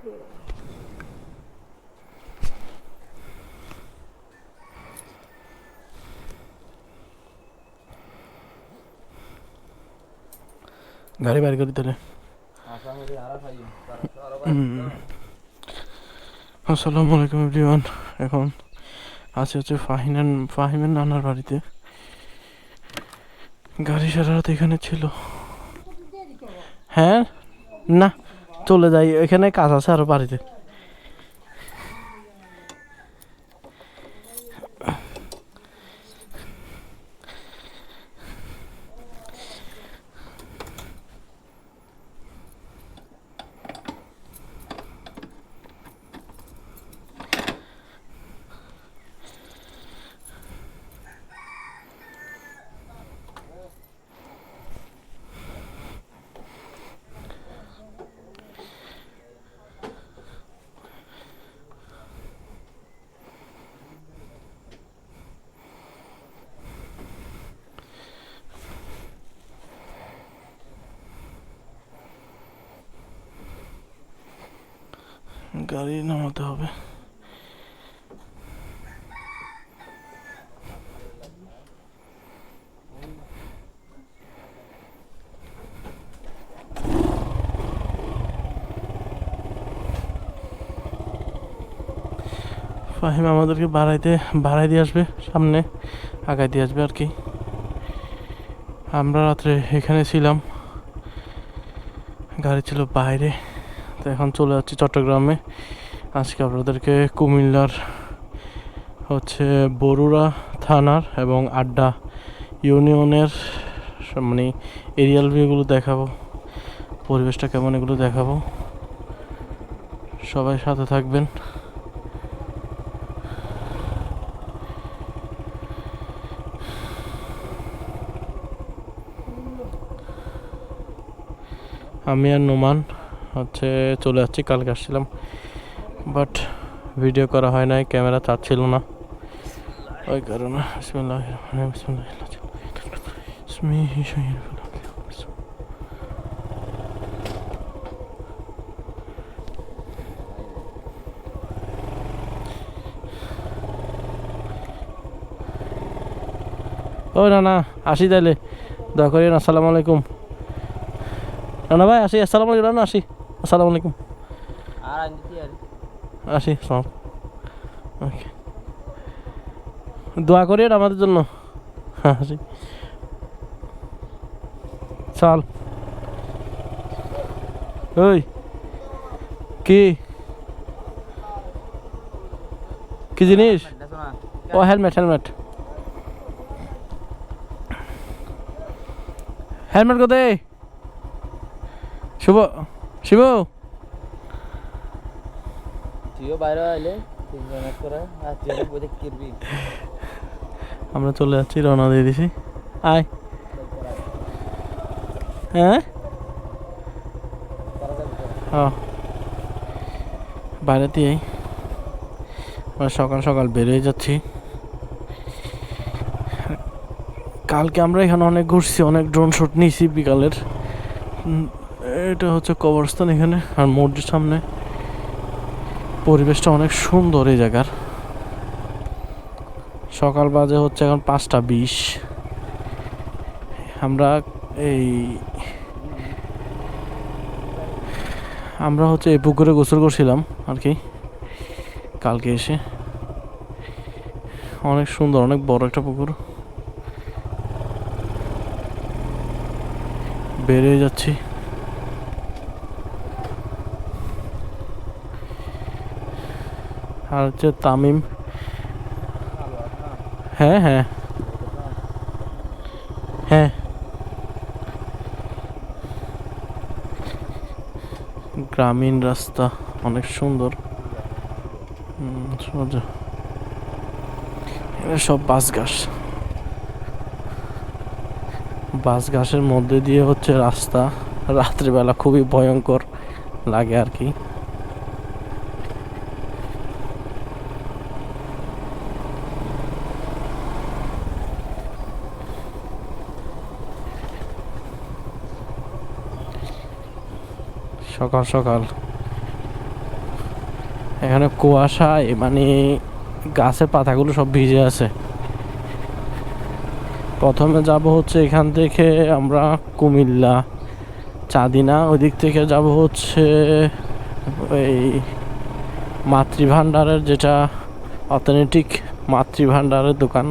গাড়ি বাইর করি তাহলে। আসসালামু আলাইকুম এভরিওয়ান। এখন আছি হচ্ছে ফাহিমের নানার বাড়িতে। গাড়ি সারা রাত এখানে ছিল। হ্যাঁ না, চলে যাই, এখানে কাজ আছে আরো বাড়িতে। গাড়ি নামাতে হবে। ফাহিম আমাদেরকে বাড়াই দিয়ে আসবে, সামনে আগায় দিয়ে আসবে আর কি। আমরা রাত্রে এখানে ছিলাম, গাড়ি ছিল বাইরে, তো এখন চলে যাচ্ছি চট্টগ্রামে। আজকে আপনাদেরকে কুমিল্লার হচ্ছে বরুড়া থানার এবং আড্ডা ইউনিয়নের মানে এরিয়াল ভিউগুলো দেখাবো, পরিবেশটা কেমন এগুলো দেখাবো। সবাই সাথে থাকবেন। আমি আর নোমান হচ্ছে চলে যাচ্ছি। কালকে আসছিলাম বাট ভিডিও করা হয় নাই, ক্যামেরা চাচ্ছিল না, ওই কারণে। ও না না, আসি তাইলে, দয়া করি। আসসালামু আলাইকুম রানা ভাই, আসি। আসসালামু আলাইকুম রানা, আসি। আসসালামু আলাইকুম, আসি। ওকে, দোয়া করি আমাদের জন্য। হ্যাঁ আসি, চল। ওই কি কি জিনিস? ও হেলমেট, হেলমেট হেলমেট কোথায়? শুভ, শিব, আমরা চলে যাচ্ছি, রওনা দিয়ে দিছি। আয়। হ্যাঁ বাইরে দিয়েই সকাল সকাল বেরিয়ে যাচ্ছি। কালকে আমরা এখানে অনেক ঘুরছি, অনেক ড্রোন শুট নিয়েছি বিকালের। এটা হচ্ছে কবরস্থান এখানে, আর মসজিদ সামনে। পরিবেশটা অনেক সুন্দর এই জায়গার। সকাল বাজে হচ্ছে এখন 5:20। আমরা হচ্ছে এই পুকুরে গোসল করছিলাম আর কি কালকে এসে। অনেক সুন্দর, অনেক বড় একটা পুকুর। বেরিয়ে যাচ্ছি। আর হচ্ছে তামিম। হ্যাঁ হ্যাঁ হ্যাঁ, গ্রামীণ রাস্তা অনেক সুন্দর। সব বাঁশ ঘাসের মধ্যে দিয়ে হচ্ছে রাস্তা। রাত্রিবেলা খুবই ভয়ঙ্কর লাগে আর কি। সকাল সকাল এখানে কুয়াশায় মানে গাছের পাতাগুলো সব ভিজে আছে। প্রথমে যাব হচ্ছে এখান থেকে আমরা কুমিল্লা চাঁদিনা, ওই দিক থেকে যাব হচ্ছে এই মাতৃভাণ্ডারের, যেটা অথেন্টিক মাতৃভাণ্ডারের দোকান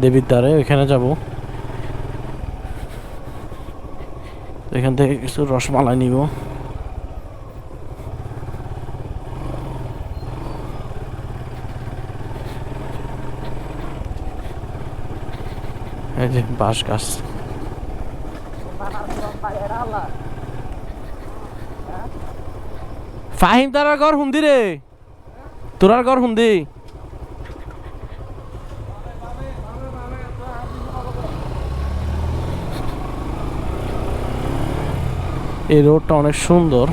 দেবিদ্বারে, ওইখানে যাব। এখান থেকে কিছু রসমালাই নিব। এই যে বাঁশ গাছ। ফাহিম তারার ঘর হুন্দি রে, তোরার ঘর হুন্দি। এই রোডটা অনেক সুন্দর।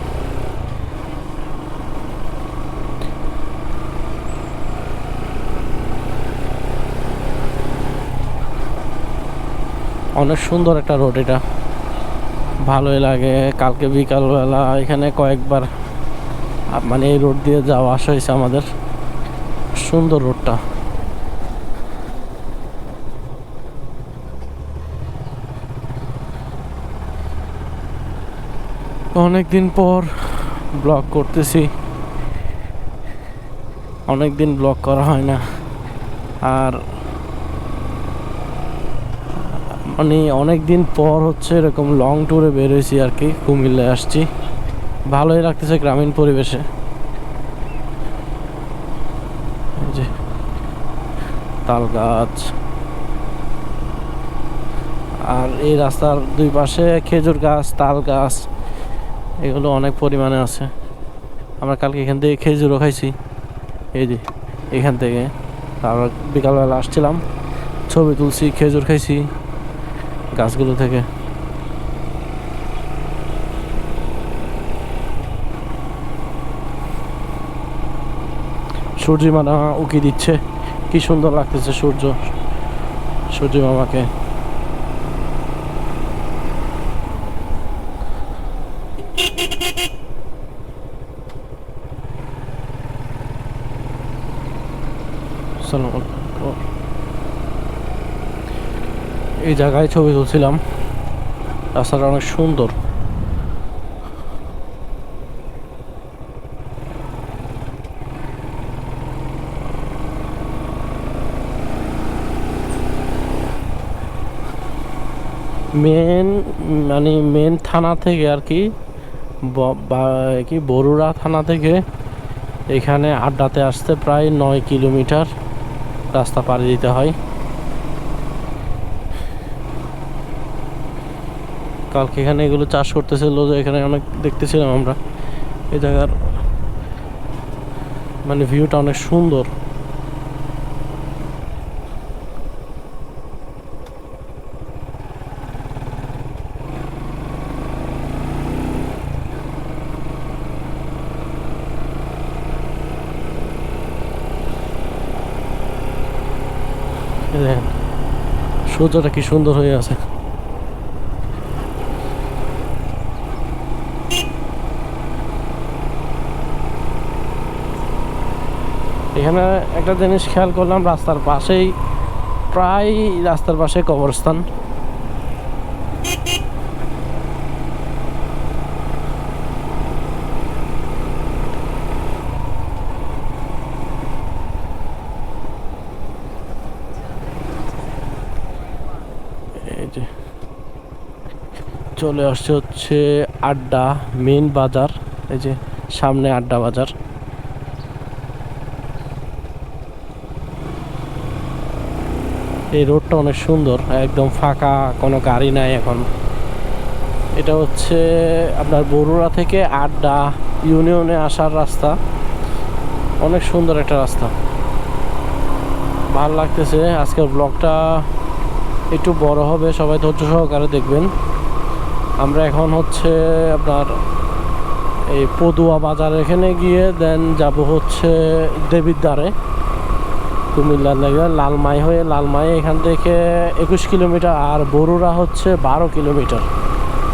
অনেক সুন্দর একটা রোড, এটা ভালোই লাগে। কালকে বিকালবেলা এখানে কয়েকবার মানে এই রোড দিয়ে যাওয়া আসা হয়েছে আমাদের। সুন্দর রোডটা। অনেকদিন পর ব্লগ করতেছি, অনেকদিন ব্লগ করা হয় না। আর মানে অনেকদিন পর হচ্ছে এরকম লং ট্যুরে বের হয়েছি আর কি, কুমিল্লায় আসছি। ভালোই লাগতেছে গ্রামীণ পরিবেশে। এই যে তাল গাছ, আর এই রাস্তার দুই পাশে খেজুর গাছ, তাল গাছ, এগুলো অনেক পরিমাণে আছে। আমরা কালকে এখান থেকে খেজুরও খাইছি, এই যে এখান থেকে। তারপর বিকালবেলা আসছিলাম, ছবি তুলছি, খেজুর খাইছি গাছগুলো থেকে। সূর্য মামা উকি দিচ্ছে, কি সুন্দর লাগতেছে সূর্য মামাকে। এই জায়গায় ছবি তুলছিলাম, রাস্তাটা অনেক সুন্দর। মেন থানা থেকে আর কি, বরুড়া থানা থেকে এখানে আড্ডাতে আসতে প্রায় 9 কিলোমিটার রাস্তা পাড়ি দিতে হয়। কালকে এখানে এগুলো চাষ করতেছিল, এখানে অনেক দেখতেছিলাম আমরা। এই জায়গার মানে ভিউটা অনেক সুন্দর। দেখেন সূর্যটা কি সুন্দর হয়ে আছে। এখানে একটা জিনিস খেয়াল করলাম, রাস্তার পাশেই প্রায় রাস্তার পাশে কবরস্থান। এই যে চলে আসছে হচ্ছে আড্ডা মেন বাজার, এই যে সামনে আড্ডা বাজার। এই রোডটা অনেক সুন্দর, একদম ফাঁকা, কোনো গাড়ি নাই এখন। এটা হচ্ছে আপনার বরুড়া থেকে আড্ডা ইউনিয়নে আসার রাস্তা। অনেক সুন্দর একটা রাস্তা, ভালো লাগতেছে। আজকের ব্লগটা একটু বড় হবে, সবাই ধৈর্য সহকারে দেখবেন। আমরা এখন হচ্ছে আপনার এই পদুয়া বাজার এখানে গিয়ে দেন যাব হচ্ছে দেবিদ্বারে, কুমিল্লার লেগে লালমাই হয়ে। লালমাই এখান থেকে 21 কিলোমিটার, আর বরুড়া হচ্ছে 12 কিলোমিটার।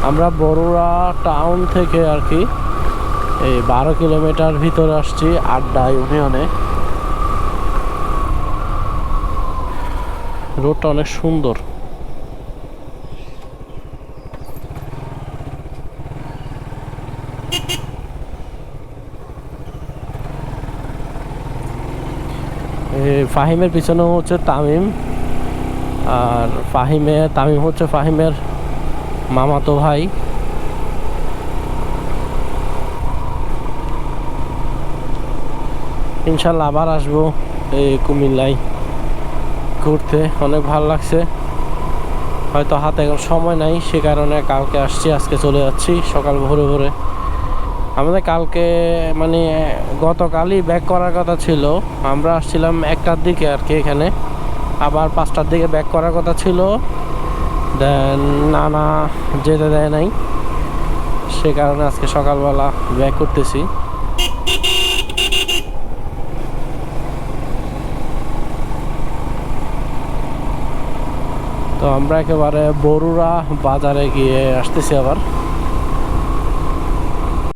আমরা বরুড়া টাউন থেকে আর কি এই 12 কিলোমিটার ভিতরে আসছি আড্ডা ইউনিয়নে। রোডটা অনেক সুন্দর। ফাহিমের পিছনে হচ্ছে তামিম, আর তামিম হচ্ছে ফাহিমের মামাতো ভাই। ইনশাল্লাহ আবার আসবো এই কুমিল্লায় ঘুরতে, অনেক ভালো লাগছে। হয়তো হাতে এখন সময় নাই, সে কারণে কালকে আসছি, আজকে চলে যাচ্ছি সকাল ভোরে ভোরে। আমাদের কালকে মানে গতকালই ব্যাক করার কথা ছিল, আমরা আসছিলাম 1টার দিকে আর কি এখানে, আবার 5টার দিকে ব্যাক করার কথা ছিল, দেন নানা যেতে দেয় নাই, সে কারণে আজকে সকালবেলা ব্যাক করতেছি। তো আমরা একেবারে বরুড়া বাজারে গিয়ে আসতেছি আবার।